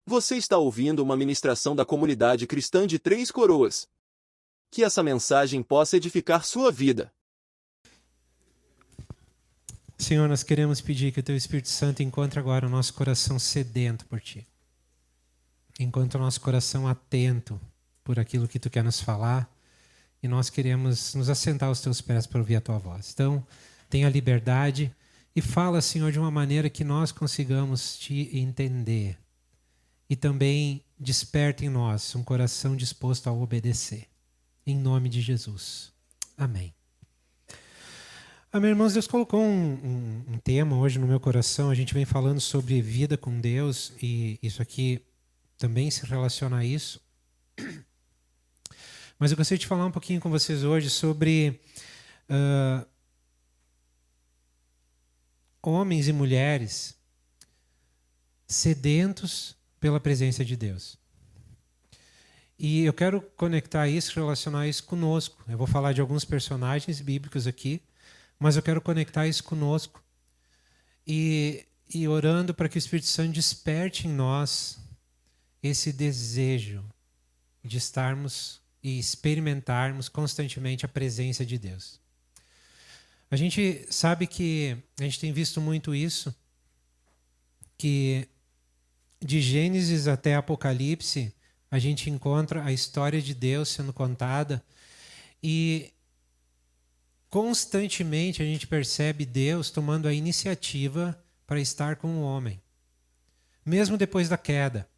Você está ouvindo uma ministração da comunidade cristã de Três Coroas. Que essa mensagem possa edificar sua vida. Senhor, nós queremos pedir que o Teu Espírito Santo encontre agora o nosso coração sedento por Ti. Encontre o nosso coração atento por aquilo que Tu quer nos falar. E nós queremos nos assentar aos Teus pés para ouvir a Tua voz. Então, tenha liberdade e fala, Senhor, de uma maneira que nós consigamos Te entender. E também desperta em nós um coração disposto a obedecer. Em nome de Jesus. Amém. Amém, irmãos, Deus colocou um tema hoje no meu coração. A gente vem falando sobre vida com Deus e isso aqui também se relaciona a isso. Mas eu gostaria de falar um pouquinho com vocês hoje sobre homens e mulheres sedentos pela presença de Deus. E eu quero conectar isso, relacionar isso conosco. Eu vou falar de alguns personagens bíblicos aqui, mas eu quero conectar isso conosco. E orando para que o Espírito Santo desperte em nós esse desejo de estarmos e experimentarmos constantemente a presença de Deus. A gente sabe que a gente tem visto muito isso, que de Gênesis até Apocalipse, a gente encontra a história de Deus sendo contada e constantemente a gente percebe Deus tomando a iniciativa para estar com o homem. Mesmo depois da queda.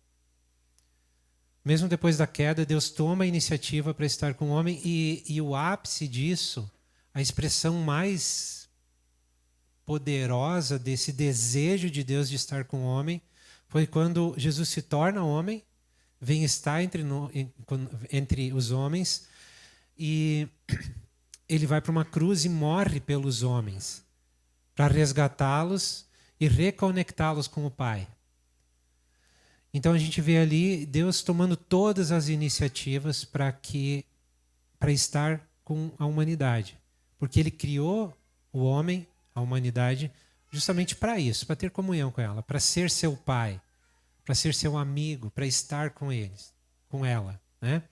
Mesmo depois da queda, Deus toma a iniciativa para estar com o homem e o ápice disso, a expressão mais poderosa desse desejo de Deus de estar com o homem, foi quando Jesus se torna homem, vem estar entre os homens e ele vai para uma cruz e morre pelos homens, para resgatá-los e reconectá-los com o Pai. Então a gente vê ali Deus tomando todas as iniciativas para estar com a humanidade. Porque Ele criou o homem, a humanidade, justamente para isso, para ter comunhão com ela, para ser seu pai, para ser seu amigo, para estar com eles, com ela, né?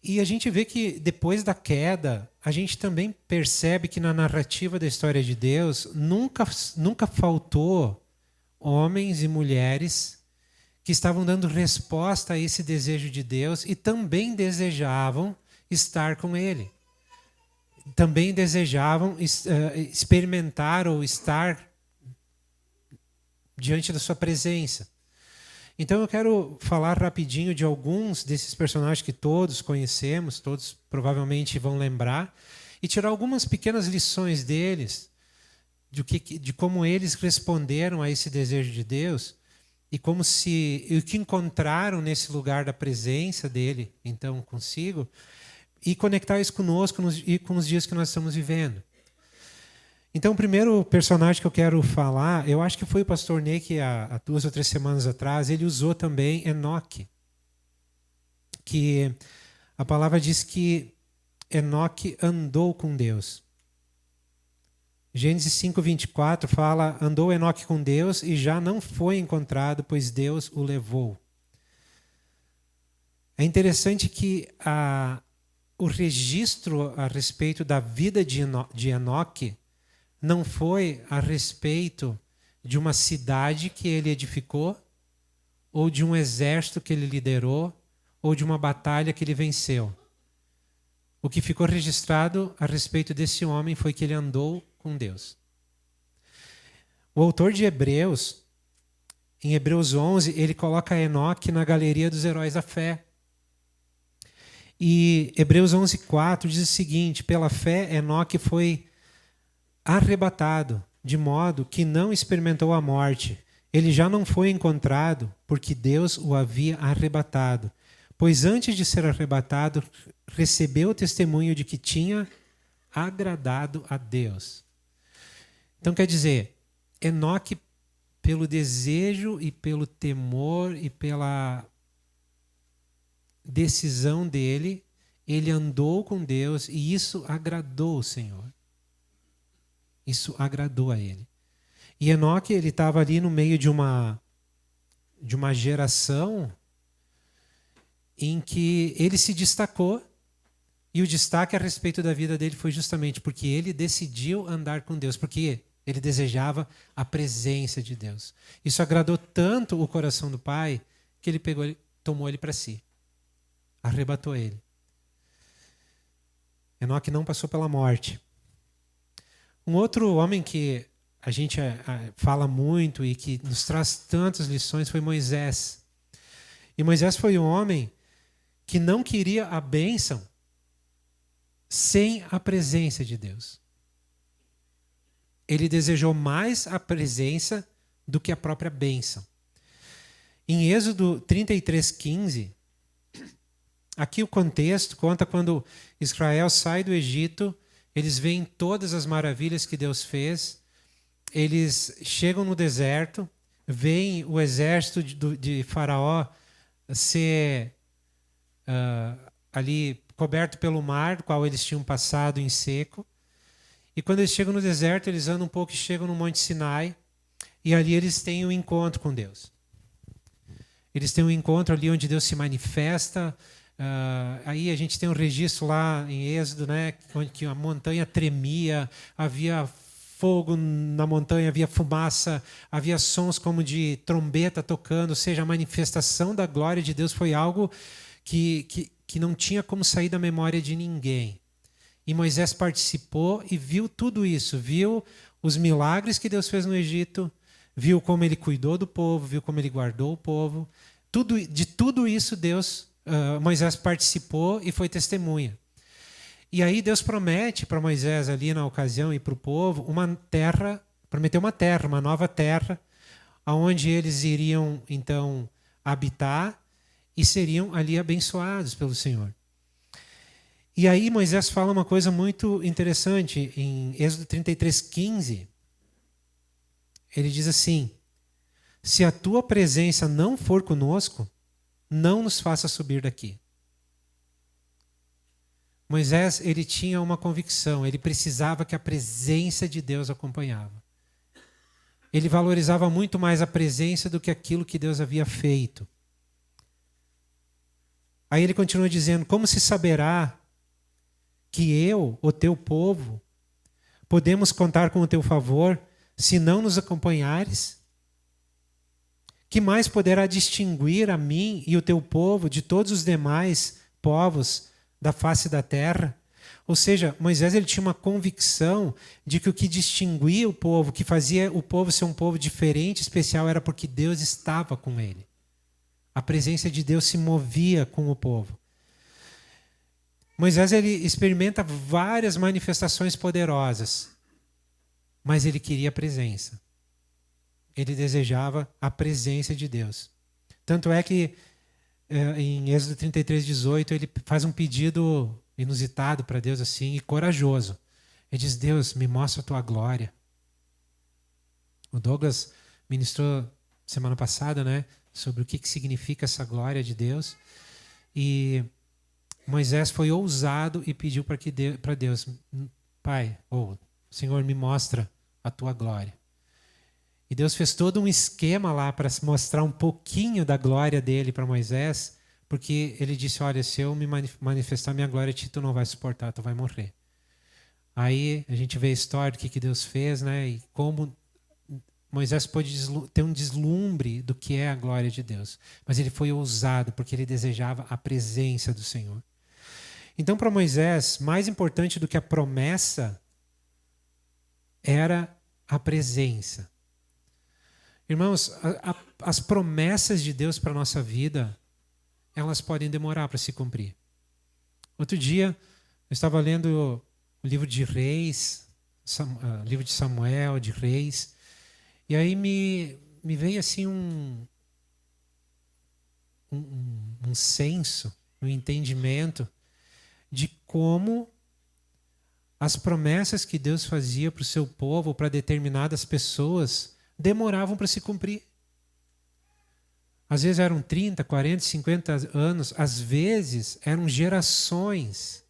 E a gente vê que depois da queda, a gente também percebe que na narrativa da história de Deus nunca faltou homens e mulheres que estavam dando resposta a esse desejo de Deus e também desejavam estar com Ele. Também desejavam experimentar ou estar diante da sua presença. Então eu quero falar rapidinho de alguns desses personagens que todos conhecemos, todos provavelmente vão lembrar, e tirar algumas pequenas lições deles, de como eles responderam a esse desejo de Deus, e o que encontraram nesse lugar da presença dele, então, consigo, e conectar isso conosco e com os dias que nós estamos vivendo. Então, o primeiro personagem que eu quero falar, eu acho que foi o pastor Ney que há 2 ou 3 semanas atrás, ele usou também Enoque. Que a palavra diz que Enoque andou com Deus. Gênesis 5:24 fala, andou Enoque com Deus e já não foi encontrado, pois Deus o levou. É interessante que o registro a respeito da vida de Enoque não foi a respeito de uma cidade que ele edificou, ou de um exército que ele liderou, ou de uma batalha que ele venceu. O que ficou registrado a respeito desse homem foi que ele andou com Deus. O autor de Hebreus, em Hebreus 11, ele coloca Enoque na galeria dos heróis da fé. E Hebreus 11:4 diz o seguinte, pela fé Enoque foi arrebatado, de modo que não experimentou a morte. Ele já não foi encontrado, porque Deus o havia arrebatado. Pois antes de ser arrebatado, recebeu o testemunho de que tinha agradado a Deus. Então quer dizer, Enoque, pelo desejo e pelo temor e pela decisão dele, ele andou com Deus e isso agradou o Senhor. Isso agradou a ele. E Enoque, ele estava ali no meio de de uma geração em que ele se destacou, e o destaque a respeito da vida dele foi justamente porque ele decidiu andar com Deus, porque ele desejava a presença de Deus. Isso agradou tanto o coração do pai que ele tomou ele para si, arrebatou ele. Enoque não passou pela morte. Um outro homem que a gente fala muito e que nos traz tantas lições foi Moisés. E Moisés foi um homem que não queria a bênção sem a presença de Deus. Ele desejou mais a presença do que a própria bênção. Em Êxodo 33:15, aqui o contexto conta quando Israel sai do Egito, eles veem todas as maravilhas que Deus fez, eles chegam no deserto, veem o exército de Faraó ser ali coberto pelo mar, qual eles tinham passado em seco. E quando eles chegam no deserto, eles andam um pouco e chegam no Monte Sinai, e ali eles têm um encontro com Deus. Eles têm um encontro ali onde Deus se manifesta. Aí a gente tem um registro lá em Êxodo, né, onde a montanha tremia, havia fogo na montanha, havia fumaça, havia sons como de trombeta tocando, ou seja, a manifestação da glória de Deus foi algo que não tinha como sair da memória de ninguém. E Moisés participou e viu tudo isso, viu os milagres que Deus fez no Egito, viu como ele cuidou do povo, viu como ele guardou o povo. De tudo isso Moisés participou e foi testemunha. E aí Deus promete para Moisés ali na ocasião e para o povo prometeu uma nova terra, onde eles iriam então habitar e seriam ali abençoados pelo Senhor. E aí Moisés fala uma coisa muito interessante em Êxodo 33:15. Ele diz assim: se a tua presença não for conosco, não nos faça subir daqui. Moisés, ele tinha uma convicção, ele precisava que a presença de Deus acompanhava. Ele valorizava muito mais a presença do que aquilo que Deus havia feito. Aí ele continua dizendo: como se saberá que eu, o teu povo, podemos contar com o teu favor se não nos acompanhares? Que mais poderá distinguir a mim e o teu povo de todos os demais povos da face da terra? Ou seja, Moisés ele tinha uma convicção de que o que distinguia o povo, que fazia o povo ser um povo diferente, especial, era porque Deus estava com ele. A presença de Deus se movia com o povo. Moisés ele experimenta várias manifestações poderosas, mas ele queria a presença. Ele desejava a presença de Deus. Tanto é que em Êxodo 33:18 ele faz um pedido inusitado para Deus assim e corajoso. Ele diz: Deus, me mostra a tua glória. O Douglas ministrou semana passada, né, sobre o que significa essa glória de Deus. E Moisés foi ousado e pediu para Deus: Pai, Senhor, me mostra a tua glória. E Deus fez todo um esquema lá para mostrar um pouquinho da glória dele para Moisés, porque ele disse: olha, se eu me manifestar minha glória a ti, tu não vai suportar, tu vai morrer. Aí a gente vê a história do que Deus fez, né, e como Moisés pôde ter um deslumbre do que é a glória de Deus. Mas ele foi ousado porque ele desejava a presença do Senhor. Então, para Moisés, mais importante do que a promessa era a presença. Irmãos, as promessas de Deus para a nossa vida, elas podem demorar para se cumprir. Outro dia, eu estava lendo o livro de Reis, livro de Samuel, de Reis, e aí me veio assim um senso, um entendimento de como as promessas que Deus fazia para o seu povo, para determinadas pessoas, demoravam para se cumprir. Às vezes eram 30, 40, 50 anos, às vezes eram gerações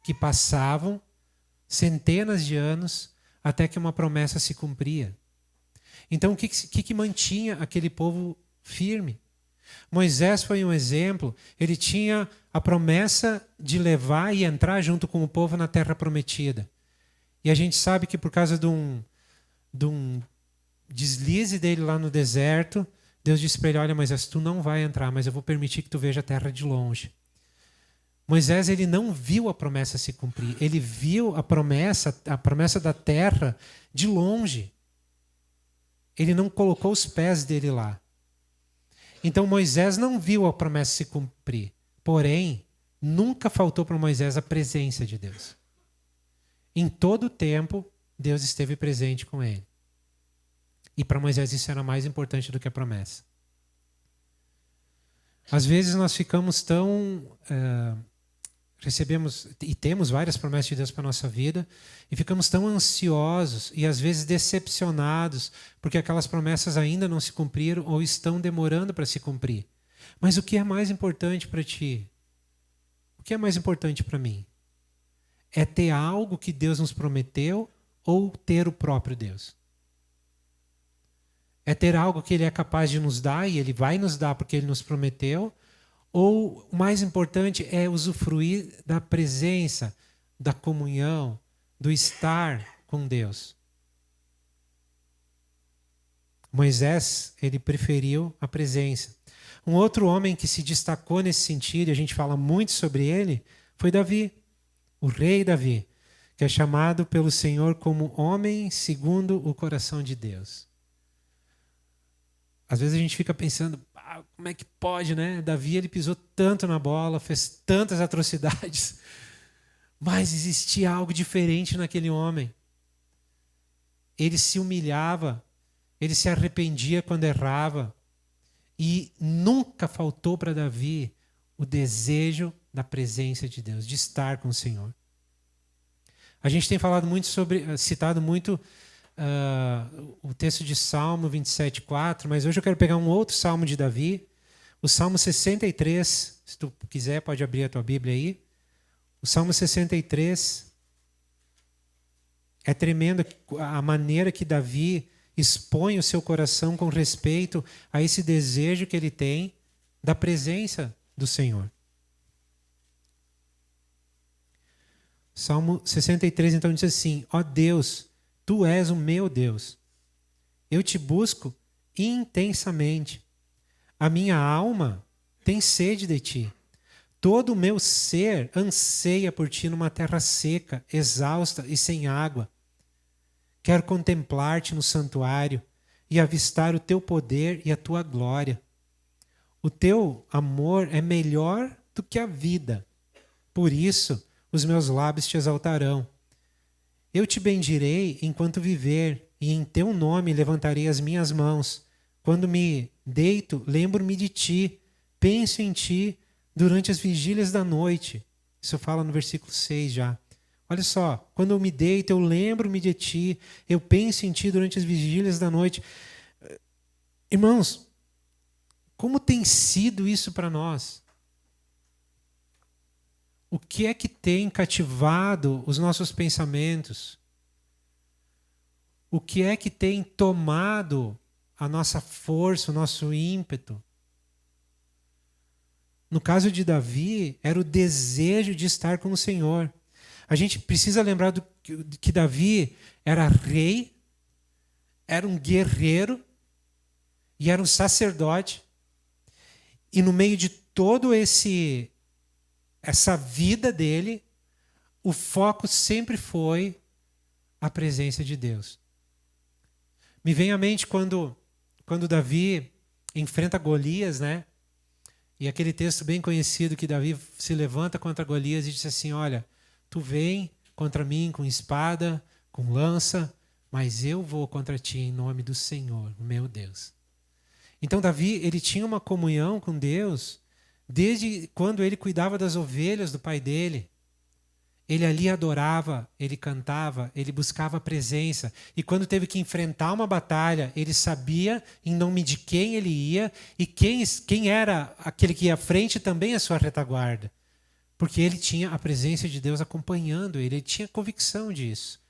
que passavam, centenas de anos, até que uma promessa se cumpria. Então, o que mantinha aquele povo firme. Moisés foi um exemplo. Ele tinha a promessa de levar e entrar junto com o povo na terra prometida. E a gente sabe que por causa de um deslize dele lá no deserto, Deus disse para ele, olha, Moisés, tu não vai entrar, mas eu vou permitir que tu veja a terra de longe. Moisés, ele não viu a promessa se cumprir. Ele viu a promessa da terra de longe. Ele não colocou os pés dele lá. Então Moisés não viu a promessa se cumprir. Porém, nunca faltou para Moisés a presença de Deus. Em todo o tempo, Deus esteve presente com ele. E para Moisés isso era mais importante do que a promessa. Às vezes nós ficamos tão... recebemos e temos várias promessas de Deus para a nossa vida e ficamos tão ansiosos e às vezes decepcionados porque aquelas promessas ainda não se cumpriram ou estão demorando para se cumprir. Mas o que é mais importante para ti? O que é mais importante para mim? É ter algo que Deus nos prometeu ou ter o próprio Deus? É ter algo que Ele é capaz de nos dar e Ele vai nos dar porque Ele nos prometeu? Ou o mais importante é usufruir da presença, da comunhão, do estar com Deus? Moisés, ele preferiu a presença. Um outro homem que se destacou nesse sentido, e a gente fala muito sobre ele, foi Davi, o rei Davi, que é chamado pelo Senhor como homem segundo o coração de Deus. Às vezes a gente fica pensando, como é que pode, né? Davi, ele pisou tanto na bola, fez tantas atrocidades, mas existia algo diferente naquele homem. Ele se humilhava, ele se arrependia quando errava, e nunca faltou para Davi o desejo da presença de Deus, de estar com o Senhor. A gente tem falado muito citado muito o texto de Salmo 27:4, mas hoje eu quero pegar um outro salmo de Davi, o Salmo 63, se tu quiser pode abrir a tua Bíblia aí. O Salmo 63 é tremendo a maneira que Davi expõe o seu coração com respeito a esse desejo que ele tem da presença do Senhor. Salmo 63 então diz assim: ó Deus, tu és o meu Deus. Eu te busco intensamente. A minha alma tem sede de ti. Todo o meu ser anseia por ti numa terra seca, exausta e sem água. Quero contemplar-te no santuário e avistar o teu poder e a tua glória. O teu amor é melhor do que a vida. Por isso, os meus lábios te exaltarão. Eu te bendirei enquanto viver, e em teu nome levantarei as minhas mãos. Quando me deito, lembro-me de ti, penso em ti durante as vigílias da noite. Isso fala no versículo 6 já. Olha só, quando eu me deito, eu lembro-me de ti, eu penso em ti durante as vigílias da noite. Irmãos, como tem sido isso para nós? O que é que tem cativado os nossos pensamentos? O que é que tem tomado a nossa força, o nosso ímpeto? No caso de Davi, era o desejo de estar com o Senhor. A gente precisa lembrar que Davi era rei, era um guerreiro e era um sacerdote. E no meio de todo essa vida dele, o foco sempre foi a presença de Deus. Me vem à mente quando Davi enfrenta Golias, né? E aquele texto bem conhecido que Davi se levanta contra Golias e diz assim: olha, tu vem contra mim com espada, com lança, mas eu vou contra ti em nome do Senhor, meu Deus. Então Davi, ele tinha uma comunhão com Deus desde quando ele cuidava das ovelhas do pai dele. Ele ali adorava, ele cantava, ele buscava a presença. E quando teve que enfrentar uma batalha, ele sabia em nome de quem ele ia e quem era aquele que ia à frente também a sua retaguarda. Porque ele tinha a presença de Deus acompanhando ele, ele tinha convicção disso.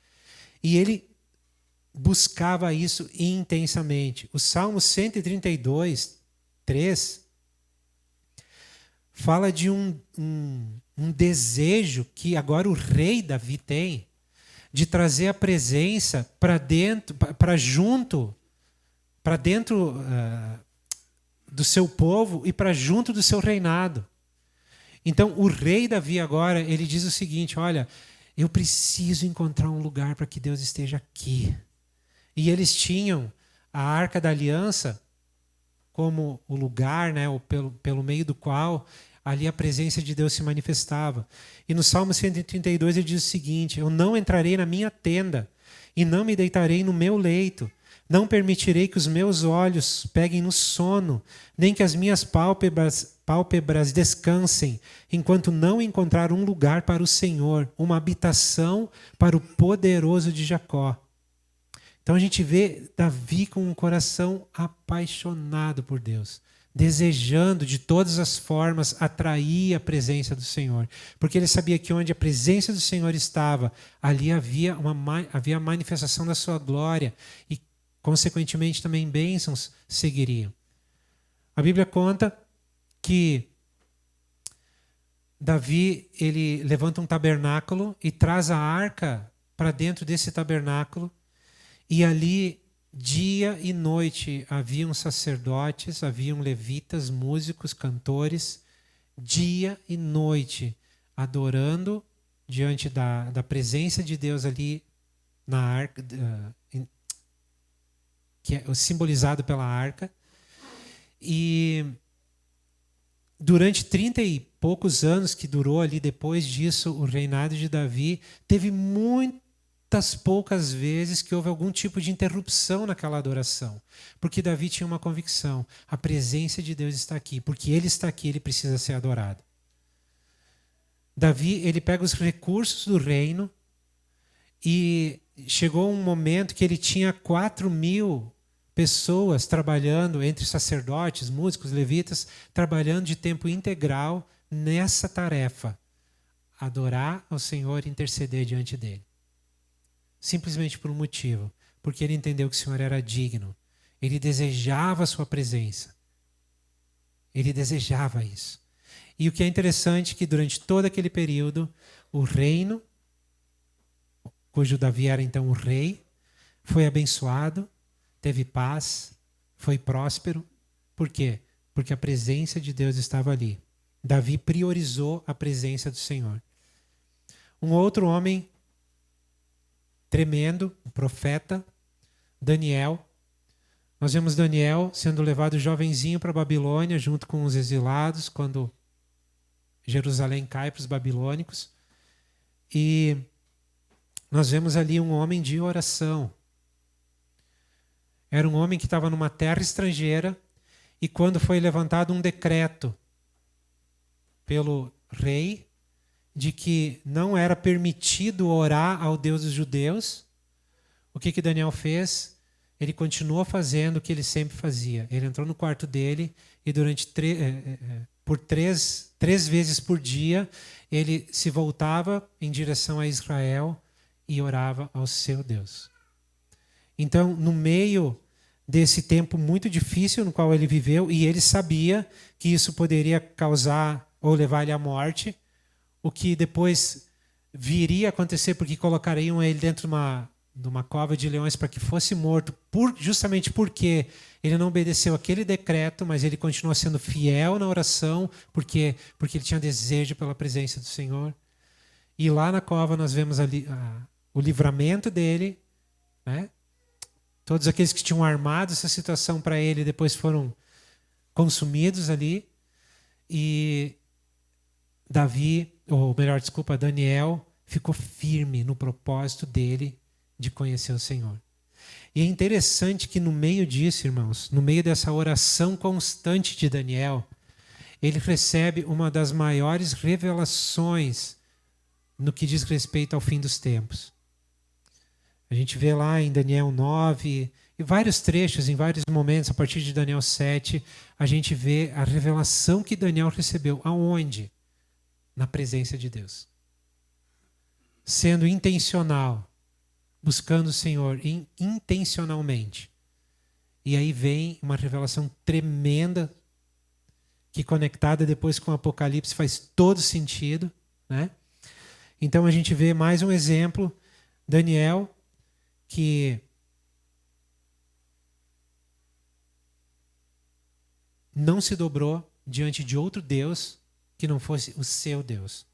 E ele buscava isso intensamente. O Salmo 132 3, fala de um desejo que agora o rei Davi tem de trazer a presença para dentro, para dentro do seu povo e para junto do seu reinado. Então, o rei Davi agora, ele diz o seguinte, olha, eu preciso encontrar um lugar para que Deus esteja aqui. E eles tinham a Arca da Aliança como o lugar, né, pelo meio do qual ali a presença de Deus se manifestava. E no Salmo 132 ele diz o seguinte, eu não entrarei na minha tenda e não me deitarei no meu leito. Não permitirei que os meus olhos peguem no sono, nem que as minhas pálpebras descansem, enquanto não encontrar um lugar para o Senhor, uma habitação para o poderoso de Jacó. Então a gente vê Davi com um coração apaixonado por Deus, desejando de todas as formas atrair a presença do Senhor, porque ele sabia que onde a presença do Senhor estava, ali havia a manifestação da sua glória e consequentemente também bênçãos seguiriam. A Bíblia conta que Davi ele levanta um tabernáculo e traz a arca para dentro desse tabernáculo e ali dia e noite haviam sacerdotes, haviam levitas, músicos, cantores, dia e noite adorando diante da presença de Deus ali na arca, que é simbolizado pela arca. E durante 30 e poucos anos que durou ali depois disso o reinado de Davi, teve muitas poucas vezes que houve algum tipo de interrupção naquela adoração. Porque Davi tinha uma convicção, a presença de Deus está aqui, porque ele está aqui, ele precisa ser adorado. Davi, ele pega os recursos do reino e chegou um momento que ele tinha 4.000 pessoas trabalhando, entre sacerdotes, músicos, levitas, trabalhando de tempo integral nessa tarefa, adorar ao Senhor e interceder diante dele. Simplesmente por um motivo, porque ele entendeu que o Senhor era digno. Ele desejava a sua presença. Ele desejava isso. E o que é interessante é que durante todo aquele período, o reino, cujo Davi era então o rei, foi abençoado, teve paz, foi próspero. Por quê? Porque a presença de Deus estava ali. Davi priorizou a presença do Senhor. Um outro homem tremendo, um profeta, Daniel. Nós vemos Daniel sendo levado jovenzinho para a Babilônia, junto com os exilados, quando Jerusalém cai para os babilônicos. E nós vemos ali um homem de oração. Era um homem que estava numa terra estrangeira e quando foi levantado um decreto pelo rei de que não era permitido orar ao Deus dos judeus, o que Daniel fez? Ele continuou fazendo o que ele sempre fazia. Ele entrou no quarto dele e durante três vezes por dia ele se voltava em direção a Israel e orava ao seu Deus. Então, no meio desse tempo muito difícil no qual ele viveu, e ele sabia que isso poderia causar ou levar ele à morte, o que depois viria a acontecer porque colocariam ele dentro de uma cova de leões para que fosse morto, justamente porque ele não obedeceu aquele decreto, mas ele continuou sendo fiel na oração, porque ele tinha desejo pela presença do Senhor. E lá na cova nós vemos ali o livramento dele, né? Todos aqueles que tinham armado essa situação para ele depois foram consumidos ali. E Daniel ficou firme no propósito dele de conhecer o Senhor. E é interessante que no meio disso, irmãos, no meio dessa oração constante de Daniel, ele recebe uma das maiores revelações no que diz respeito ao fim dos tempos. A gente vê lá em Daniel 9, e vários trechos, em vários momentos, a partir de Daniel 7, a gente vê a revelação que Daniel recebeu. Aonde? Na presença de Deus. Sendo intencional, buscando o Senhor intencionalmente. E aí vem uma revelação tremenda que conectada depois com o Apocalipse faz todo sentido, né? Então a gente vê mais um exemplo, Daniel, que não se dobrou diante de outro Deus que não fosse o seu Deus.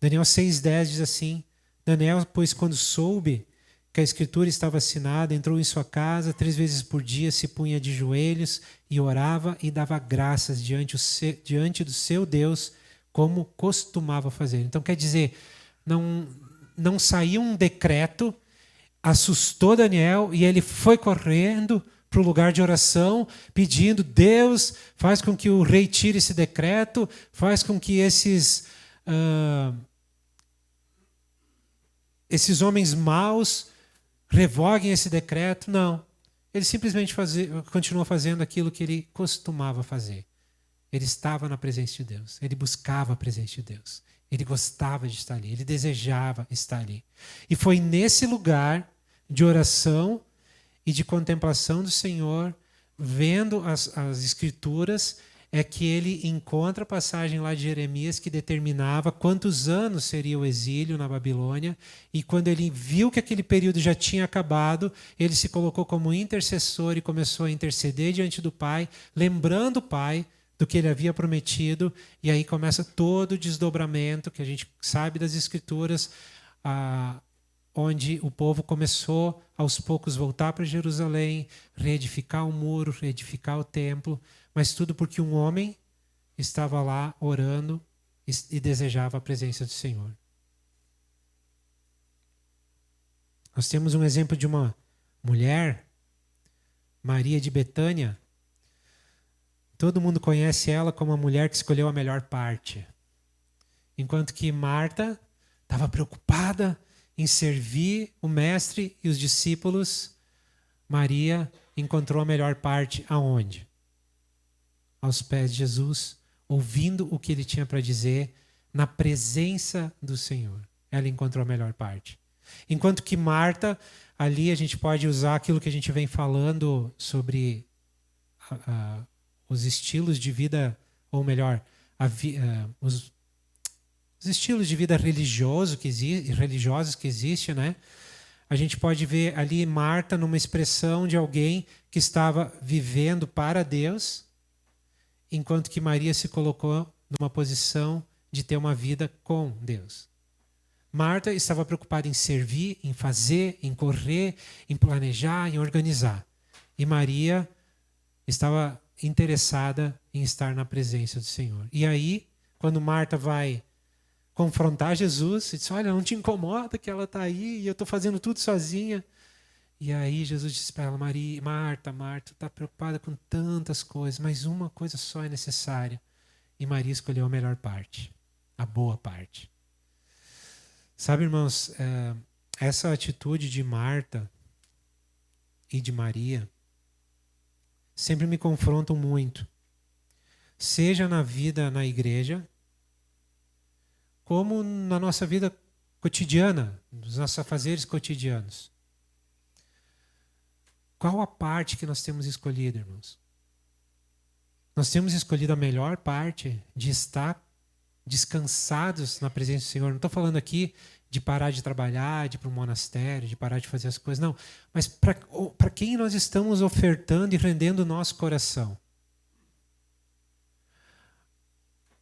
Daniel 6,10 diz assim: Daniel, pois quando soube que a escritura estava assinada, entrou em sua casa 3 vezes por dia, se punha de joelhos e orava e dava graças diante do seu Deus, como costumava fazer. Então quer dizer, não saiu um decreto, assustou Daniel e ele foi correndo para o lugar de oração, pedindo: Deus, faz com que o rei tire esse decreto, faz com que esses homens maus revoguem esse decreto. Não. Ele simplesmente continuou fazendo aquilo que ele costumava fazer. Ele estava na presença de Deus. Ele buscava a presença de Deus. Ele gostava de estar ali. Ele desejava estar ali. E foi nesse lugar de oração e de contemplação do Senhor, vendo as Escrituras, é que ele encontra a passagem lá de Jeremias que determinava quantos anos seria o exílio na Babilônia, e quando ele viu que aquele período já tinha acabado, ele se colocou como intercessor e começou a interceder diante do Pai, lembrando o Pai do que ele havia prometido, e aí começa todo o desdobramento que a gente sabe das Escrituras, onde o povo começou aos poucos voltar para Jerusalém, reedificar o muro, reedificar o templo, mas tudo porque um homem estava lá orando e desejava a presença do Senhor. Nós temos um exemplo de uma mulher, Maria de Betânia. Todo mundo conhece ela como a mulher que escolheu a melhor parte. Enquanto que Marta estava preocupada em servir o mestre e os discípulos, Maria encontrou a melhor parte aonde? Aos pés de Jesus, ouvindo o que ele tinha para dizer, na presença do Senhor. Ela encontrou a melhor parte. Enquanto que Marta, ali a gente pode usar aquilo que a gente vem falando sobre os estilos de vida, ou melhor, os estilos de vida religiosos que existem, né? A gente pode ver ali Marta numa expressão de alguém que estava vivendo para Deus, enquanto que Maria se colocou numa posição de ter uma vida com Deus. Marta estava preocupada em servir, em fazer, em correr, em planejar, em organizar. E Maria estava interessada em estar na presença do Senhor. E aí, quando Marta vai confrontar Jesus, e diz: olha, não te incomoda que ela está aí e eu estou fazendo tudo sozinha. E aí Jesus disse para ela: Marta, está preocupada com tantas coisas, mas uma coisa só é necessária. E Maria escolheu a melhor parte, a boa parte. Sabe, irmãos, essa atitude de Marta e de Maria sempre me confrontam muito. Seja na vida na igreja, como na nossa vida cotidiana, nos nossos afazeres cotidianos. Qual a parte que nós temos escolhido, irmãos? Nós temos escolhido a melhor parte de estar descansados na presença do Senhor. Não estou falando aqui de parar de trabalhar, de ir para um monastério, de parar de fazer as coisas, não. Mas para quem nós estamos ofertando e rendendo o nosso coração?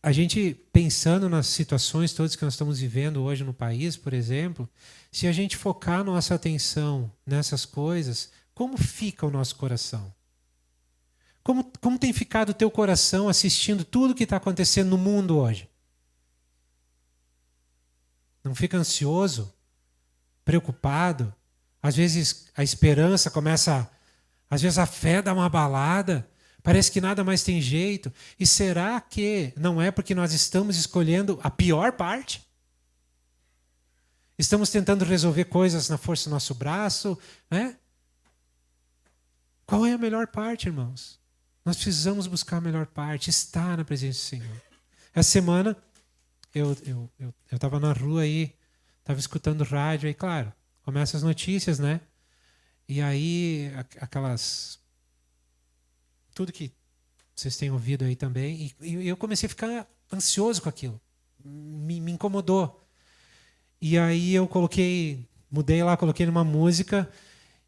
A gente, pensando nas situações todas que nós estamos vivendo hoje no país, por exemplo, se a gente focar nossa atenção nessas coisas, como fica o nosso coração? Como tem ficado o teu coração assistindo tudo que está acontecendo no mundo hoje? Não fica ansioso? Preocupado? Às vezes a esperança começa... Às vezes a fé dá uma abalada. Parece que nada mais tem jeito. E será que não é porque nós estamos escolhendo a pior parte? Estamos tentando resolver coisas na força do nosso braço, né? Qual é a melhor parte, irmãos? Nós precisamos buscar a melhor parte, estar na presença do Senhor. Essa semana, eu estava na rua aí, estava escutando rádio, aí, claro, começam as notícias, né? E aí, aquelas... Tudo que Vocês têm ouvido aí também. E eu comecei a ficar ansioso com aquilo. Me incomodou. E aí eu mudei lá, coloquei numa música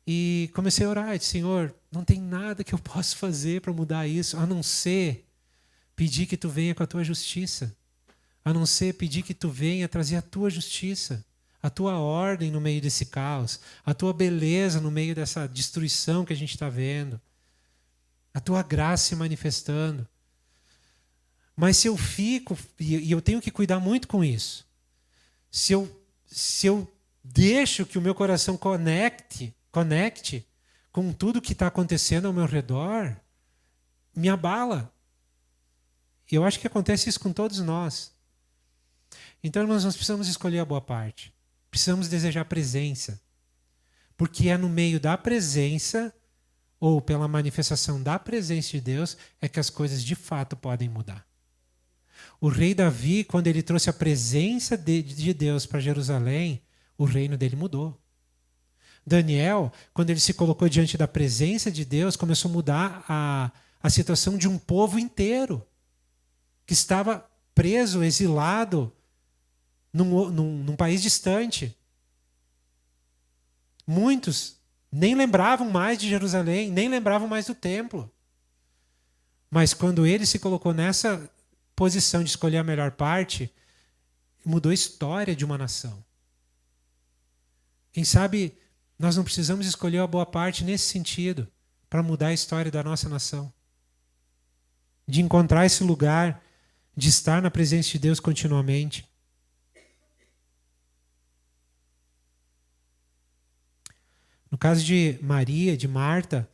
e comecei a orar. Eu disse, Senhor, não tem nada que eu possa fazer para mudar isso, a não ser pedir que tu venha com a tua justiça. A não ser pedir que tu venha trazer a tua justiça, a tua ordem no meio desse caos, a tua beleza no meio dessa destruição que a gente está vendo, a tua graça se manifestando. Mas se eu fico, e eu tenho que cuidar muito com isso, se eu deixo que o meu coração conecte com tudo que está acontecendo ao meu redor, me abala. E eu acho que acontece isso com todos nós. Então, irmãos, nós precisamos escolher a boa parte. Precisamos desejar presença. Porque é no meio da presença, ou pela manifestação da presença de Deus, é que as coisas de fato podem mudar. O rei Davi, quando ele trouxe a presença de Deus para Jerusalém, o reino dele mudou. Daniel, quando ele se colocou diante da presença de Deus, começou a mudar a situação de um povo inteiro que estava preso, exilado num país distante. Muitos nem lembravam mais de Jerusalém, nem lembravam mais do templo. Mas quando ele se colocou nessa posição de escolher a melhor parte, mudou a história de uma nação. Quem sabe nós não precisamos escolher a boa parte nesse sentido, para mudar a história da nossa nação. De encontrar esse lugar, de estar na presença de Deus continuamente. No caso de Maria, de Marta,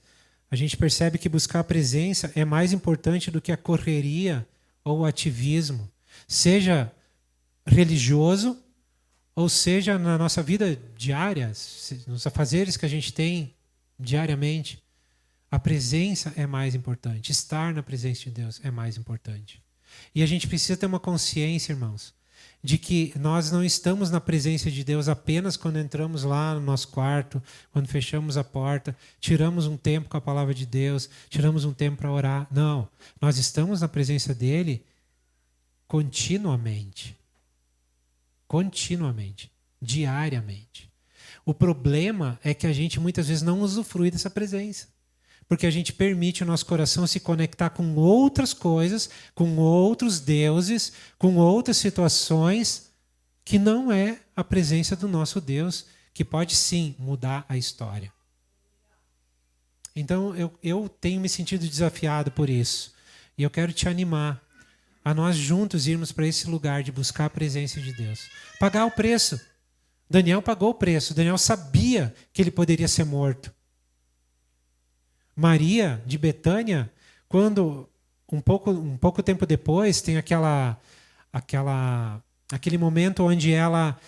a gente percebe que buscar a presença é mais importante do que a correria ou o ativismo, seja religioso ou seja na nossa vida diária, nos afazeres que a gente tem diariamente. A presença é mais importante, estar na presença de Deus é mais importante. E a gente precisa ter uma consciência, irmãos, de que nós não estamos na presença de Deus apenas quando entramos lá no nosso quarto, quando fechamos a porta, tiramos um tempo com a palavra de Deus, tiramos um tempo para orar. Não, nós estamos na presença dele continuamente. Continuamente, diariamente. O problema é que a gente muitas vezes não usufrui dessa presença. Porque a gente permite o nosso coração se conectar com outras coisas, com outros deuses, com outras situações, que não é a presença do nosso Deus, que pode sim mudar a história. Então eu tenho me sentido desafiado por isso. E eu quero te animar a nós juntos irmos para esse lugar de buscar a presença de Deus. Pagar o preço. Daniel pagou o preço. Daniel sabia que ele poderia ser morto. Maria, de Betânia, quando um pouco tempo depois, tem aquele momento onde ela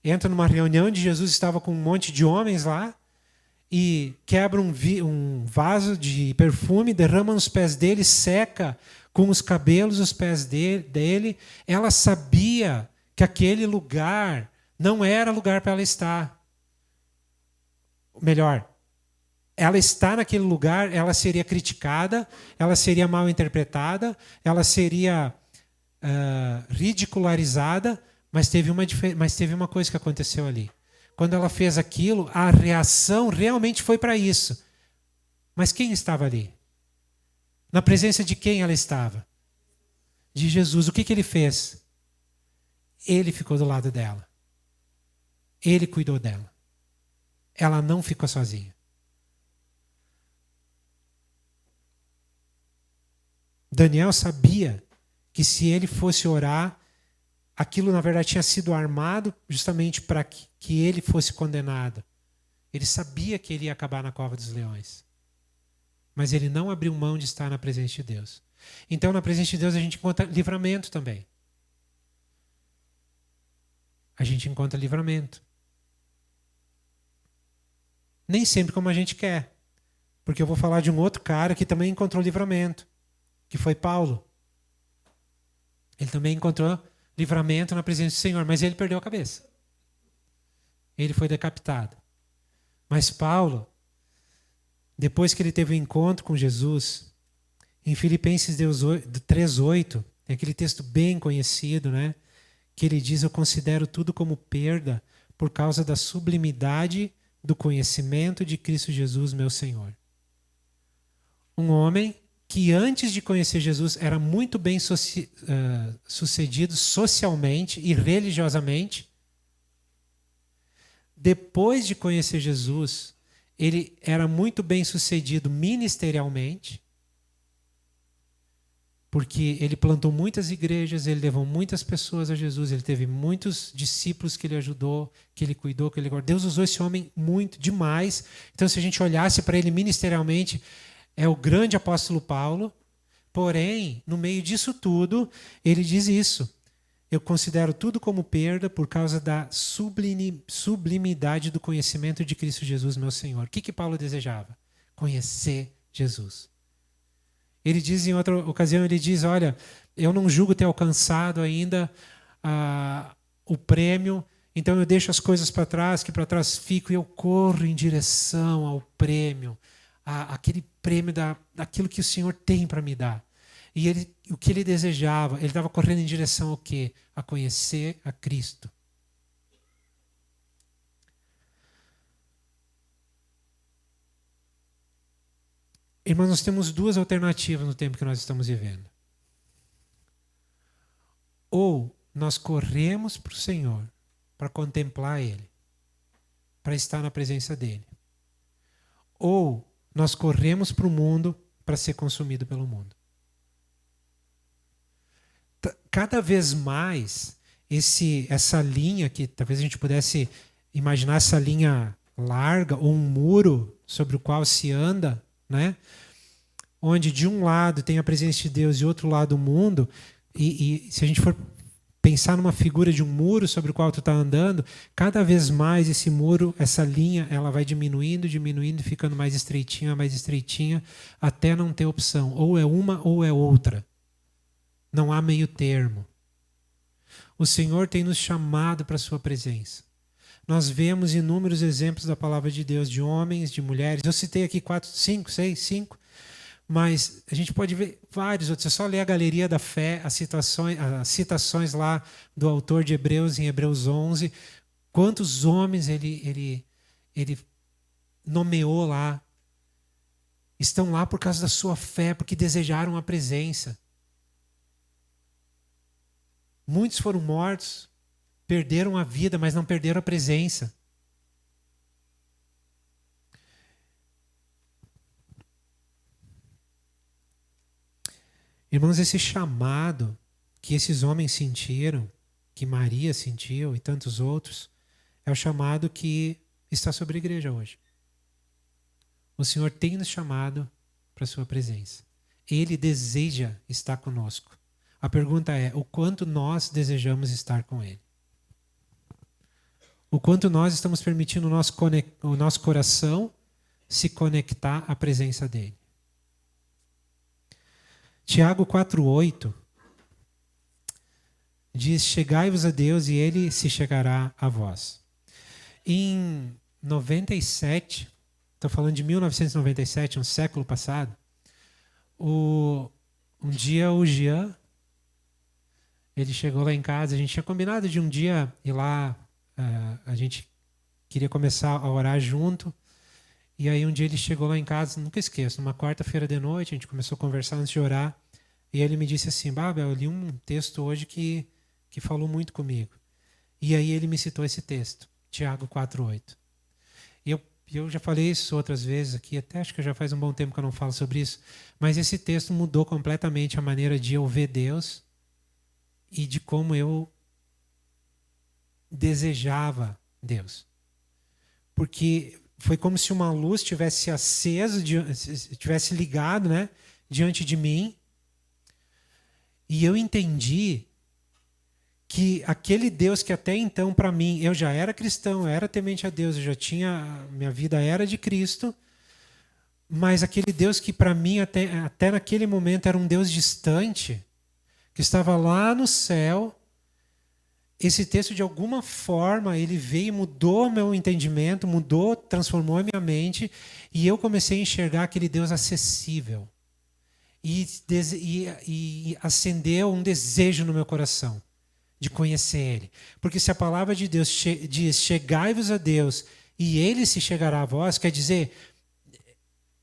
entra numa reunião onde Jesus estava com um monte de homens lá e quebra um vaso de perfume, derrama nos pés dele, seca com os cabelos os pés dele. Ela sabia que aquele lugar não era lugar para ela estar. Melhor, ela está naquele lugar, ela seria criticada, ela seria mal interpretada, ela seria ridicularizada, mas teve uma coisa que aconteceu ali. Quando ela fez aquilo, a reação realmente foi para isso. Mas quem estava ali? Na presença de quem ela estava? De Jesus. O que ele fez? Ele ficou do lado dela. Ele cuidou dela. Ela não ficou sozinha. Daniel sabia que se ele fosse orar, aquilo na verdade tinha sido armado justamente para que ele fosse condenado. Ele sabia que ele ia acabar na cova dos leões. Mas ele não abriu mão de estar na presença de Deus. Então, na presença de Deus, a gente encontra livramento também. A gente encontra livramento. Nem sempre como a gente quer. Porque eu vou falar de um outro cara que também encontrou livramento, que foi Paulo. Ele também encontrou livramento na presença do Senhor, mas ele perdeu a cabeça. Ele foi decapitado. Mas Paulo, depois que ele teve um encontro com Jesus, Em Filipenses 3:8, é aquele texto bem conhecido, né? Que ele diz: eu considero tudo como perda por causa da sublimidade do conhecimento de Cristo Jesus, meu Senhor. Um homem que antes de conhecer Jesus era muito bem sucedido socialmente e religiosamente. Depois de conhecer Jesus, ele era muito bem sucedido ministerialmente, porque ele plantou muitas igrejas, ele levou muitas pessoas a Jesus, ele teve muitos discípulos que ele ajudou, que ele cuidou, que ele guardou. Deus usou esse homem muito, demais. Então, se a gente olhasse para ele ministerialmente, é o grande apóstolo Paulo. Porém, no meio disso tudo, ele diz isso: eu considero tudo como perda por causa da sublimidade do conhecimento de Cristo Jesus, meu Senhor. O que Paulo desejava? Conhecer Jesus. Ele diz em outra ocasião, ele diz: olha, eu não julgo ter alcançado ainda o prêmio, então eu deixo as coisas para trás, que para trás fico, e eu corro em direção ao prêmio, aquele prêmio daquilo que o Senhor tem para me dar. E o que ele desejava, ele estava correndo em direção ao quê? A conhecer a Cristo. Irmãos, nós temos duas alternativas no tempo que nós estamos vivendo. Ou nós corremos para o Senhor, para contemplar Ele, para estar na presença dEle. Ou nós corremos para o mundo para ser consumido pelo mundo. Cada vez mais, essa linha, que talvez a gente pudesse imaginar essa linha larga, ou um muro sobre o qual se anda, né? Onde de um lado tem a presença de Deus e outro lado o mundo, e se a gente for pensar numa figura de um muro sobre o qual tu está andando, cada vez mais esse muro, essa linha, ela vai diminuindo, ficando mais estreitinha, até não ter opção. Ou é uma ou é outra. Não há meio termo. O Senhor tem nos chamado para a sua presença. Nós vemos inúmeros exemplos da palavra de Deus, de homens, de mulheres. Eu citei aqui 4, 5, 6, 5. Mas a gente pode ver vários outros. É só ler a Galeria da Fé, as citações lá do autor de Hebreus, em Hebreus 11. Quantos homens ele nomeou lá. Estão lá por causa da sua fé, porque desejaram a presença. Muitos foram mortos, perderam a vida, mas não perderam a presença. Irmãos, esse chamado que esses homens sentiram, que Maria sentiu e tantos outros, é o chamado que está sobre a igreja hoje. O Senhor tem nos chamado para a sua presença. Ele deseja estar conosco. A pergunta é: o quanto nós desejamos estar com Ele? O quanto nós estamos permitindo o nosso coração se conectar à presença dEle? Tiago 4,8 diz: chegai-vos a Deus e Ele se chegará a vós. Em 97, estou falando de 1997, um século passado, um dia o Jean, ele chegou lá em casa, a gente tinha combinado de um dia ir lá, a gente queria começar a orar junto. E aí um dia ele chegou lá em casa, nunca esqueço, numa quarta-feira de noite, a gente começou a conversar antes de orar, e ele me disse assim: Babel, eu li um texto hoje que falou muito comigo. E aí ele me citou esse texto, Tiago 4,8. E eu já falei isso outras vezes aqui, até acho que já faz um bom tempo que eu não falo sobre isso, mas esse texto mudou completamente a maneira de eu ver Deus e de como eu desejava Deus. Porque foi como se uma luz tivesse aceso, tivesse ligado, né, diante de mim. E eu entendi que aquele Deus que até então para mim, eu já era cristão, eu era temente a Deus, minha vida era de Cristo, mas aquele Deus que para mim até naquele momento era um Deus distante, que estava lá no céu. Esse texto, de alguma forma, ele veio e mudou meu entendimento, transformou a minha mente, e eu comecei a enxergar aquele Deus acessível. e acendeu um desejo no meu coração de conhecer Ele. Porque se a palavra de Deus diz, chegai-vos a Deus e Ele se chegará a vós, quer dizer,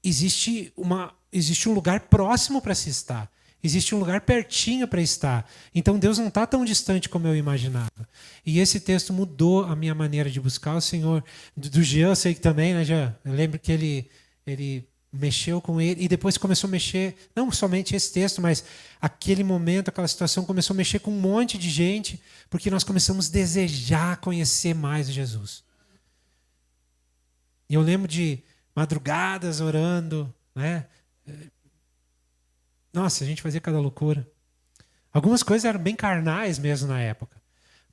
existe um lugar próximo para se estar. Existe um lugar pertinho para estar. Então Deus não está tão distante como eu imaginava. E esse texto mudou a minha maneira de buscar o Senhor. Do Jean, eu sei que também, né, Jean? Eu lembro que ele mexeu com ele e depois começou a mexer, não somente esse texto, mas aquele momento, aquela situação começou a mexer com um monte de gente, porque nós começamos a desejar conhecer mais Jesus. E eu lembro de madrugadas orando, né? Nossa, a gente fazia cada loucura. Algumas coisas eram bem carnais mesmo na época,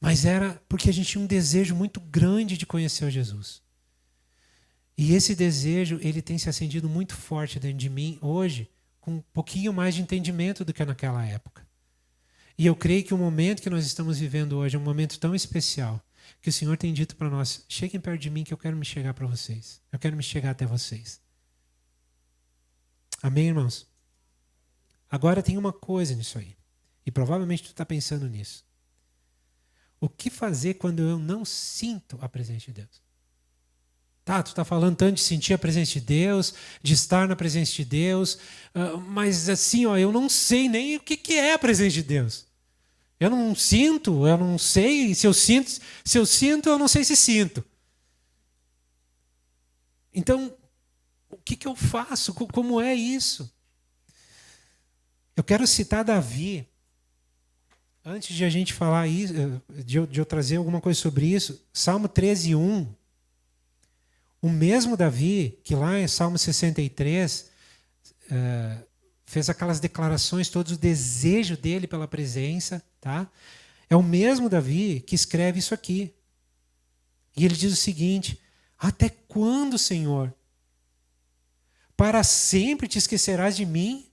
mas era porque a gente tinha um desejo muito grande de conhecer o Jesus. E esse desejo, ele tem se acendido muito forte dentro de mim hoje, com um pouquinho mais de entendimento do que naquela época. E eu creio que o momento que nós estamos vivendo hoje é um momento tão especial, que o Senhor tem dito para nós, cheguem perto de mim que eu quero me chegar para vocês. Eu quero me chegar até vocês. Amém, irmãos? Agora tem uma coisa nisso aí, e provavelmente tu está pensando nisso. O que fazer quando eu não sinto a presença de Deus? Tá, tu está falando tanto de sentir a presença de Deus, de estar na presença de Deus, mas assim, ó, eu não sei nem o que é a presença de Deus. Eu não sinto, eu não sei se eu sinto, eu não sei se sinto. Então, o que eu faço? Como é isso? Eu quero citar Davi. Antes de a gente falar isso, de eu trazer alguma coisa sobre isso, Salmo 13:1. O mesmo Davi, que lá em Salmo 63, fez aquelas declarações, todo o desejo dele pela presença, tá? É o mesmo Davi que escreve isso aqui. E ele diz o seguinte: até quando, Senhor? Para sempre te esquecerás de mim?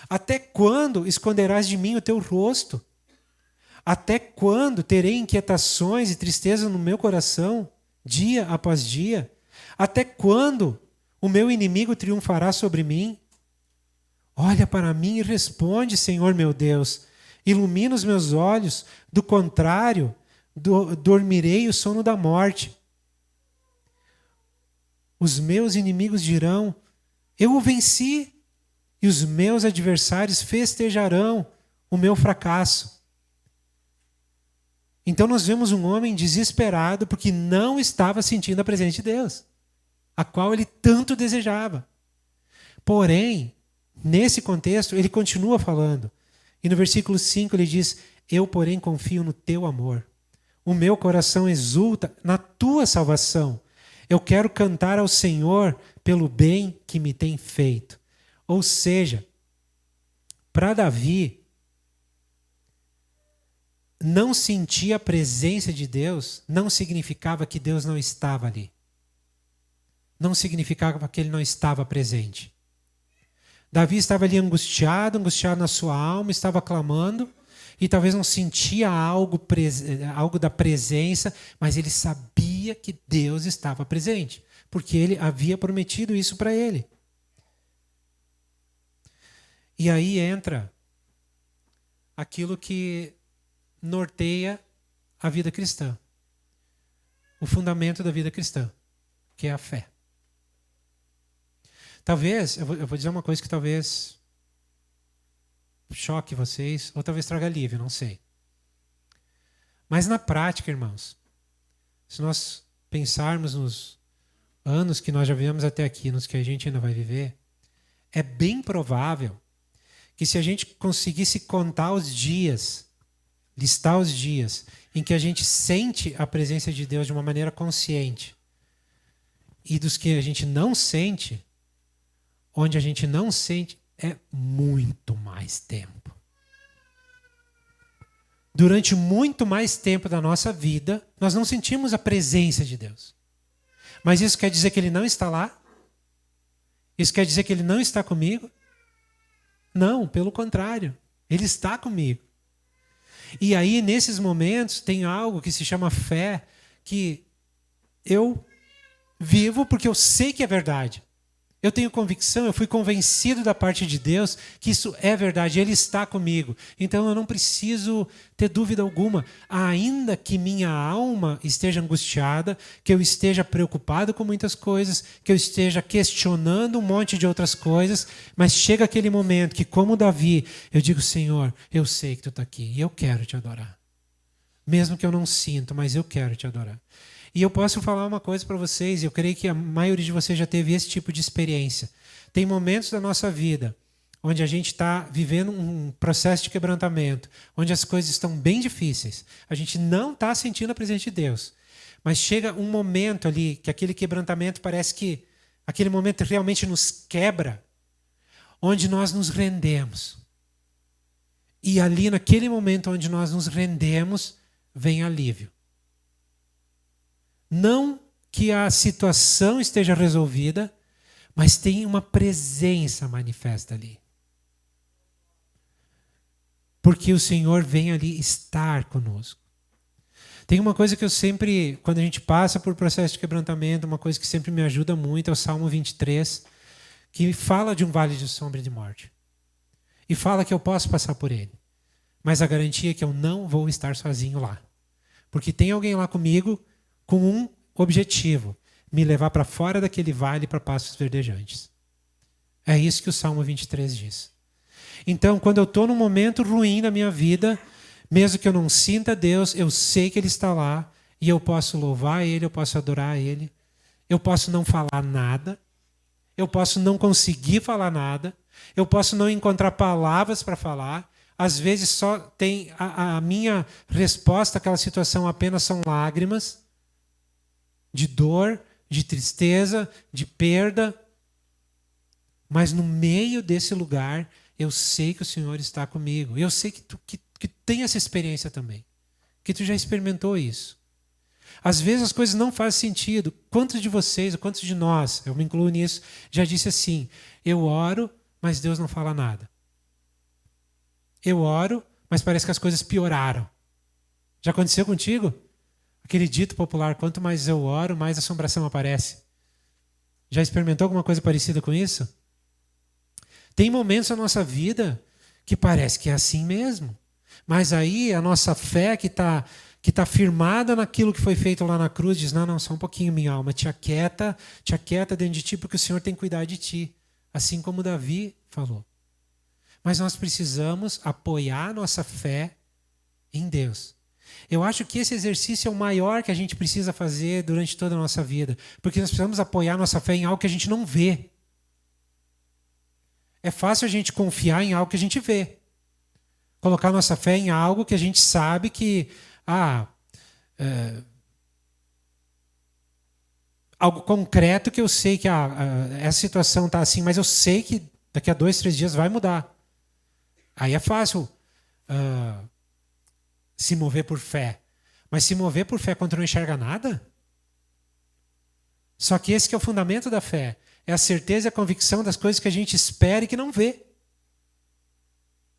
Até quando esconderás de mim o teu rosto? Até quando terei inquietações e tristeza no meu coração, dia após dia? Até quando o meu inimigo triunfará sobre mim? Olha para mim e responde, Senhor meu Deus. Ilumina os meus olhos, do contrário, dormirei o sono da morte. Os meus inimigos dirão, eu o venci. E os meus adversários festejarão o meu fracasso. Então nós vemos um homem desesperado porque não estava sentindo a presença de Deus, a qual ele tanto desejava. Porém, nesse contexto, ele continua falando. E no versículo 5 ele diz, eu, porém, confio no teu amor. O meu coração exulta na tua salvação. Eu quero cantar ao Senhor pelo bem que me tem feito. Ou seja, para Davi, não sentir a presença de Deus não significava que Deus não estava ali. Não significava que ele não estava presente. Davi estava ali angustiado na sua alma, estava clamando, e talvez não sentia algo da presença, mas ele sabia que Deus estava presente, porque ele havia prometido isso para ele. E aí entra aquilo que norteia a vida cristã. O fundamento da vida cristã, que é a fé. Talvez, eu vou dizer uma coisa que talvez choque vocês, ou talvez traga alívio, não sei. Mas na prática, irmãos, se nós pensarmos nos anos que nós já vivemos até aqui, nos que a gente ainda vai viver, é bem provável que se a gente conseguisse contar os dias, listar os dias em que a gente sente a presença de Deus de uma maneira consciente e dos que a gente não sente, onde a gente não sente é muito mais tempo. Durante muito mais tempo da nossa vida, nós não sentimos a presença de Deus. Mas isso quer dizer que Ele não está lá? Isso quer dizer que Ele não está comigo? Não, pelo contrário. Ele está comigo. E aí, nesses momentos, tem algo que se chama fé, que eu vivo porque eu sei que é verdade. Eu tenho convicção, eu fui convencido da parte de Deus que isso é verdade, Ele está comigo. Então eu não preciso ter dúvida alguma, ainda que minha alma esteja angustiada, que eu esteja preocupado com muitas coisas, que eu esteja questionando um monte de outras coisas, mas chega aquele momento que, como Davi, eu digo, Senhor, eu sei que Tu está aqui e eu quero Te adorar. Mesmo que eu não sinta, mas eu quero Te adorar. E eu posso falar uma coisa para vocês, e eu creio que a maioria de vocês já teve esse tipo de experiência. Tem momentos da nossa vida onde a gente está vivendo um processo de quebrantamento, onde as coisas estão bem difíceis. A gente não está sentindo a presença de Deus. Mas chega um momento ali que aquele quebrantamento parece que aquele momento realmente nos quebra, onde nós nos rendemos. E ali, naquele momento onde nós nos rendemos, vem alívio. Não que a situação esteja resolvida, mas tem uma presença manifesta ali. Porque o Senhor vem ali estar conosco. Tem uma coisa que eu sempre, quando a gente passa por processo de quebrantamento, uma coisa que sempre me ajuda muito é o Salmo 23, que fala de um vale de sombra de morte. E fala que eu posso passar por ele. Mas a garantia é que eu não vou estar sozinho lá. Porque tem alguém lá comigo com um objetivo, me levar para fora daquele vale para pastos verdejantes. É isso que o Salmo 23 diz. Então, quando eu estou num momento ruim na minha vida, mesmo que eu não sinta Deus, eu sei que Ele está lá e eu posso louvar Ele, eu posso adorar Ele, eu posso não falar nada, eu posso não conseguir falar nada, eu posso não encontrar palavras para falar, às vezes só tem a minha resposta àquela situação apenas são lágrimas, de dor, de tristeza, de perda. Mas no meio desse lugar, eu sei que o Senhor está comigo. Eu sei que tu tem essa experiência também. Que tu já experimentou isso. Às vezes as coisas não fazem sentido. Quantos de vocês, ou quantos de nós, eu me incluo nisso, já disse assim, eu oro, mas Deus não fala nada. Eu oro, mas parece que as coisas pioraram. Já aconteceu contigo? Aquele dito popular, quanto mais eu oro, mais assombração aparece. Já experimentou alguma coisa parecida com isso? Tem momentos na nossa vida que parece que é assim mesmo. Mas aí a nossa fé que tá firmada naquilo que foi feito lá na cruz, diz, não, só um pouquinho, minha alma, te aquieta dentro de ti, porque o Senhor tem que cuidar de ti. Assim como Davi falou. Mas nós precisamos apoiar a nossa fé em Deus. Eu acho que esse exercício é o maior que a gente precisa fazer durante toda a nossa vida. Porque nós precisamos apoiar nossa fé em algo que a gente não vê. É fácil a gente confiar em algo que a gente vê. Colocar nossa fé em algo que a gente sabe que... algo concreto que eu sei que essa situação está assim, mas eu sei que daqui a 2, 3 dias vai mudar. Aí é fácil... se mover por fé. Mas se mover por fé quando não enxerga nada? Só que esse que é o fundamento da fé. É a certeza e a convicção das coisas que a gente espera e que não vê.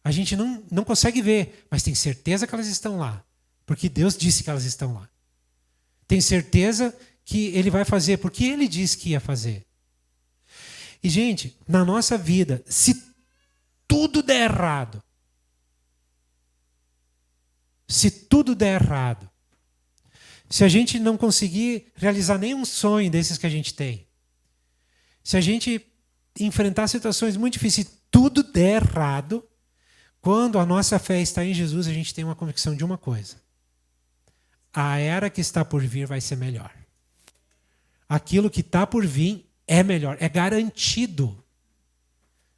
A gente não consegue ver, mas tem certeza que elas estão lá. Porque Deus disse que elas estão lá. Tem certeza que Ele vai fazer, porque Ele disse que ia fazer. E, gente, na nossa vida, se tudo der errado, se a gente não conseguir realizar nenhum sonho desses que a gente tem, se a gente enfrentar situações muito difíceis, se tudo der errado, quando a nossa fé está em Jesus, a gente tem uma convicção de uma coisa. A era que está por vir vai ser melhor. Aquilo que está por vir é melhor, é garantido.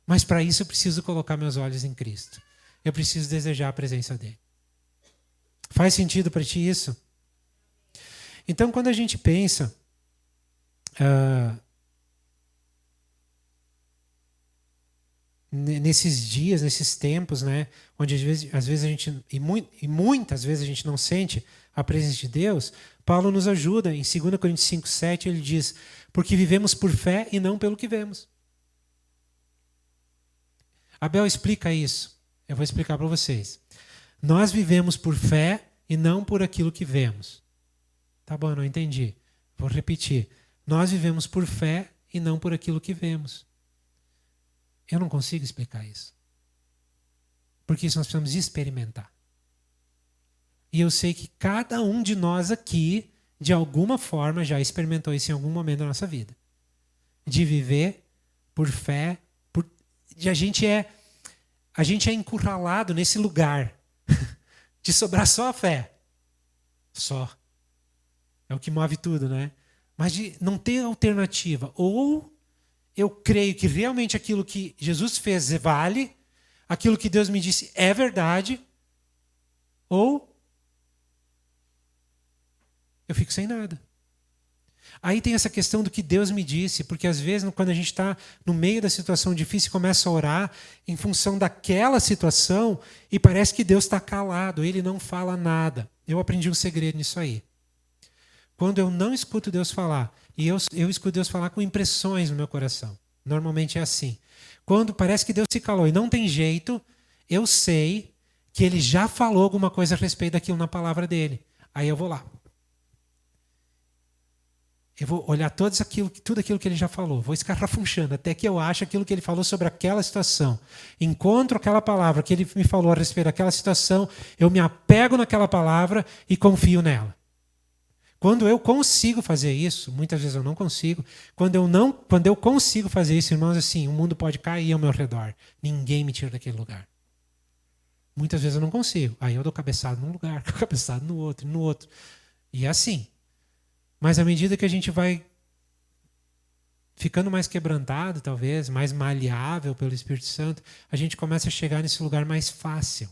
Mas para isso eu preciso colocar meus olhos em Cristo. Eu preciso desejar a presença dEle. Faz sentido para ti isso? Então, quando a gente pensa nesses dias, nesses tempos, né, onde às vezes a gente, e muitas vezes a gente não sente a presença de Deus, Paulo nos ajuda. Em 2 Coríntios 5:7, ele diz, porque vivemos por fé e não pelo que vemos. Abel explica isso. Eu vou explicar para vocês. Nós vivemos por fé e não por aquilo que vemos. Tá bom, eu não entendi. Vou repetir. Nós vivemos por fé e não por aquilo que vemos. Eu não consigo explicar isso. Porque isso nós precisamos experimentar. E eu sei que cada um de nós aqui, de alguma forma, já experimentou isso em algum momento da nossa vida. De viver por fé, a gente é encurralado nesse lugar de sobrar só a fé. Só. É o que move tudo, né? Mas de não ter alternativa. Ou eu creio que realmente aquilo que Jesus fez vale, aquilo que Deus me disse é verdade, ou eu fico sem nada. Aí tem essa questão do que Deus me disse, porque às vezes quando a gente está no meio da situação difícil e começa a orar em função daquela situação e parece que Deus está calado, Ele não fala nada. Eu aprendi um segredo nisso aí. Quando eu não escuto Deus falar, e eu escuto Deus falar com impressões no meu coração. Normalmente é assim. Quando parece que Deus se calou e não tem jeito, eu sei que Ele já falou alguma coisa a respeito daquilo na palavra dEle. Aí eu vou lá. Eu vou olhar tudo aquilo que Ele já falou. Vou escarafunchando até que eu ache aquilo que Ele falou sobre aquela situação. Encontro aquela palavra que Ele me falou a respeito daquela situação, eu me apego naquela palavra e confio nela. Quando eu consigo fazer isso, muitas vezes eu não consigo, quando eu consigo fazer isso, irmãos, assim, o mundo pode cair ao meu redor. Ninguém me tira daquele lugar. Muitas vezes eu não consigo. Aí eu dou cabeçada num lugar, cabeçada no outro, no outro. E é assim. Mas à medida que a gente vai ficando mais quebrantado, talvez, mais maleável pelo Espírito Santo, a gente começa a chegar nesse lugar mais fácil.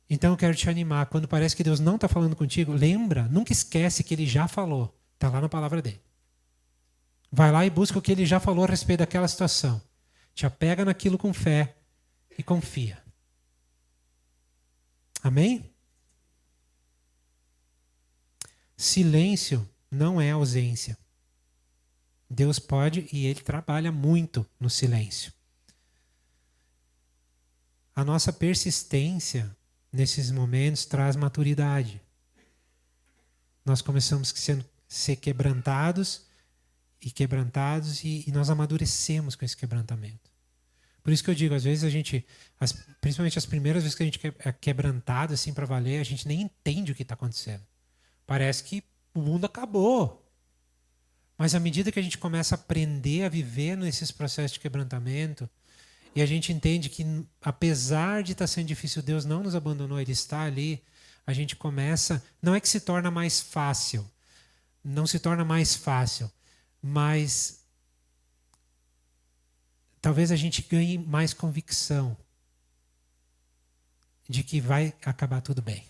Então eu quero te animar. Quando parece que Deus não está falando contigo, lembra, nunca esquece que Ele já falou. Está lá na palavra dele. Vai lá e busca o que Ele já falou a respeito daquela situação. Te apega naquilo com fé e confia. Amém? Silêncio não é ausência. Deus pode e Ele trabalha muito no silêncio. A nossa persistência nesses momentos traz maturidade. Nós começamos a ser quebrantados e nós amadurecemos com esse quebrantamento. Por isso que eu digo, às vezes principalmente as primeiras vezes que a gente é quebrantado assim para valer, a gente nem entende o que está acontecendo. Parece que o mundo acabou. Mas à medida que a gente começa a aprender a viver nesses processos de quebrantamento, e a gente entende que, apesar de estar sendo difícil, Deus não nos abandonou, Ele está ali, a gente começa... Não é que se torna mais fácil, não se torna mais fácil, mas talvez a gente ganhe mais convicção de que vai acabar tudo bem.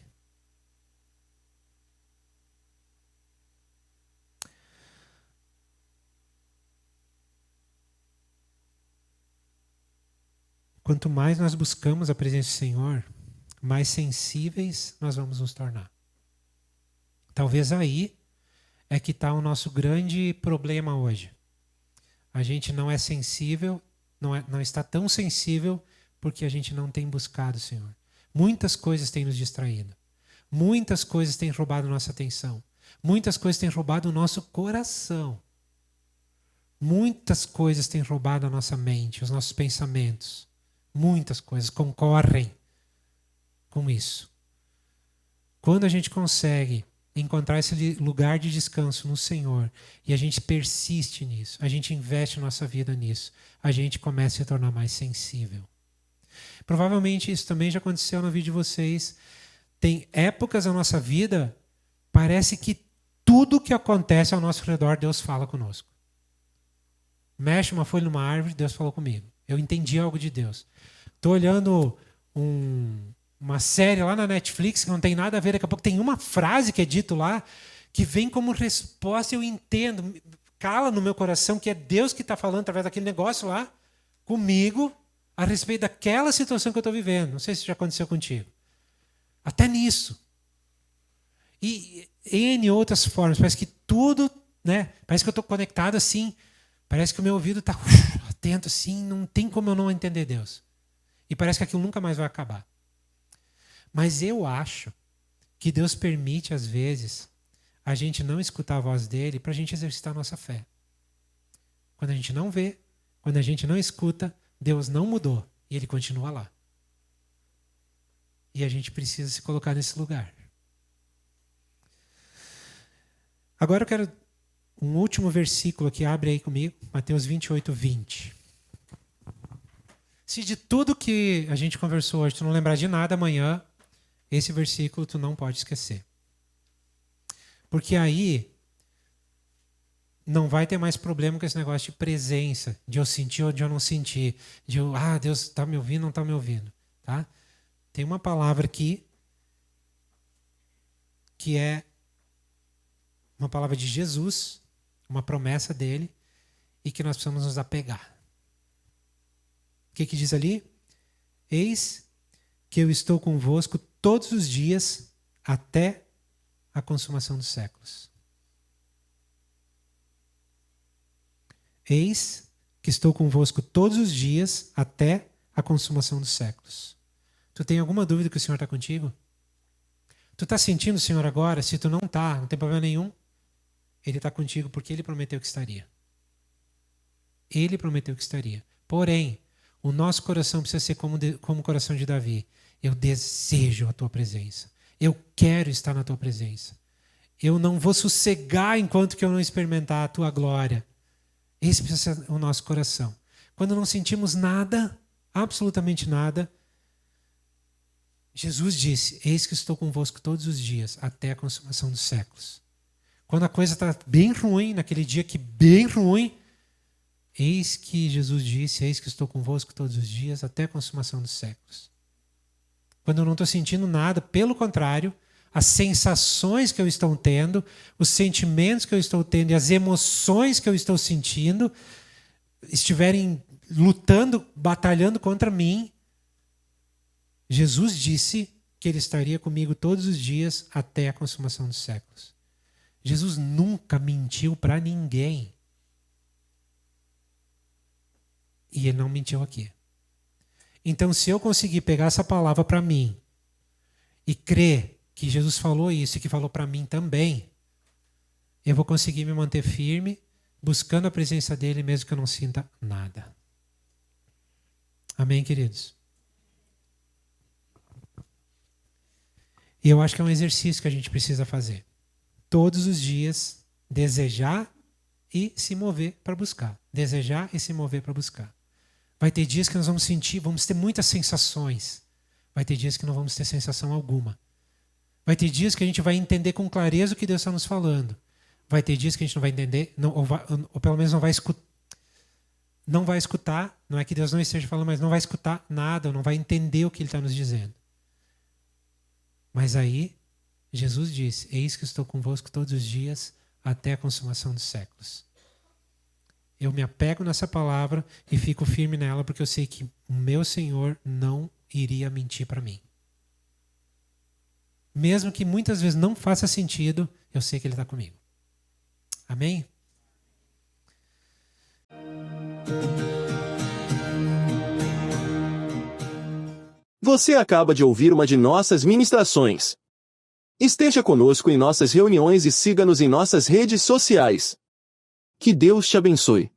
Quanto mais nós buscamos a presença do Senhor, mais sensíveis nós vamos nos tornar. Talvez aí é que está o nosso grande problema hoje. A gente não é sensível, não está tão sensível porque a gente não tem buscado o Senhor. Muitas coisas têm nos distraído. Muitas coisas têm roubado nossa atenção. Muitas coisas têm roubado o nosso coração. Muitas coisas têm roubado a nossa mente, os nossos pensamentos. Muitas coisas concorrem com isso. Quando a gente consegue encontrar esse lugar de descanso no Senhor e a gente persiste nisso, a gente investe nossa vida nisso, a gente começa a se tornar mais sensível. Provavelmente isso também já aconteceu na vida de vocês. Tem épocas na nossa vida, parece que tudo que acontece ao nosso redor, Deus fala conosco. Mexe uma folha numa árvore, Deus falou comigo. Eu entendi algo de Deus. Estou olhando uma série lá na Netflix que não tem nada a ver, daqui a pouco tem uma frase que é dito lá que vem como resposta, eu entendo, cala no meu coração que é Deus que está falando através daquele negócio lá comigo a respeito daquela situação que eu estou vivendo. Não sei se já aconteceu contigo. Até nisso. E N outras formas. Parece que tudo, né? Parece que eu estou conectado assim. Parece que o meu ouvido está atento assim. Não tem como eu não entender Deus. E parece que aquilo nunca mais vai acabar. Mas eu acho que Deus permite, às vezes, a gente não escutar a voz dele para a gente exercitar a nossa fé. quando a gente não vê, quando a gente não escuta, Deus não mudou e Ele continua lá. E a gente precisa se colocar nesse lugar. Agora eu quero um último versículo aqui, abre aí comigo, Mateus 28, 20. Se de tudo que a gente conversou hoje tu não lembrar de nada amanhã, esse versículo tu não pode esquecer. Porque aí não vai ter mais problema com esse negócio de presença, de eu sentir ou de eu não sentir, de eu, Deus está me ouvindo, não está me ouvindo, tá? Tem uma palavra aqui que é uma palavra de Jesus, uma promessa dele, e que nós precisamos nos apegar. O que diz ali? Eis que eu estou convosco todos os dias até a consumação dos séculos. Eis que estou convosco todos os dias até a consumação dos séculos. Tu tem alguma dúvida que o Senhor está contigo? Tu está sentindo o Senhor agora? Se tu não está, não tem problema nenhum. Ele está contigo porque Ele prometeu que estaria. Ele prometeu que estaria. Porém, o nosso coração precisa ser como o coração de Davi. Eu desejo a tua presença. Eu quero estar na tua presença. Eu não vou sossegar enquanto que eu não experimentar a tua glória. Esse precisa ser o nosso coração. Quando não sentimos nada, absolutamente nada, Jesus disse, eis que estou convosco todos os dias, até a consumação dos séculos. Quando a coisa está bem ruim, naquele dia que bem ruim, eis que Jesus disse, eis que estou convosco todos os dias, até a consumação dos séculos. Quando eu não estou sentindo nada, pelo contrário, as sensações que eu estou tendo, os sentimentos que eu estou tendo e as emoções que eu estou sentindo estiverem lutando, batalhando contra mim, Jesus disse que Ele estaria comigo todos os dias até a consumação dos séculos. Jesus nunca mentiu para ninguém. E Ele não mentiu aqui. Então, se eu conseguir pegar essa palavra para mim e crer que Jesus falou isso e que falou para mim também, eu vou conseguir me manter firme, buscando a presença dEle, mesmo que eu não sinta nada. Amém, queridos? E eu acho que é um exercício que a gente precisa fazer. Todos os dias, desejar e se mover para buscar. Desejar e se mover para buscar. Vai ter dias que nós vamos sentir, vamos ter muitas sensações. Vai ter dias que não vamos ter sensação alguma. Vai ter dias que a gente vai entender com clareza o que Deus está nos falando. Vai ter dias que a gente não vai entender, ou pelo menos não vai escutar. Não vai escutar, não é que Deus não esteja falando, mas não vai escutar nada, não vai entender o que Ele está nos dizendo. Mas aí, Jesus disse, eis que estou convosco todos os dias até a consumação dos séculos. Eu me apego nessa palavra e fico firme nela porque eu sei que o meu Senhor não iria mentir para mim. Mesmo que muitas vezes não faça sentido, eu sei que Ele está comigo. Amém? Você acaba de ouvir uma de nossas ministrações. Esteja conosco em nossas reuniões e siga-nos em nossas redes sociais. Que Deus te abençoe.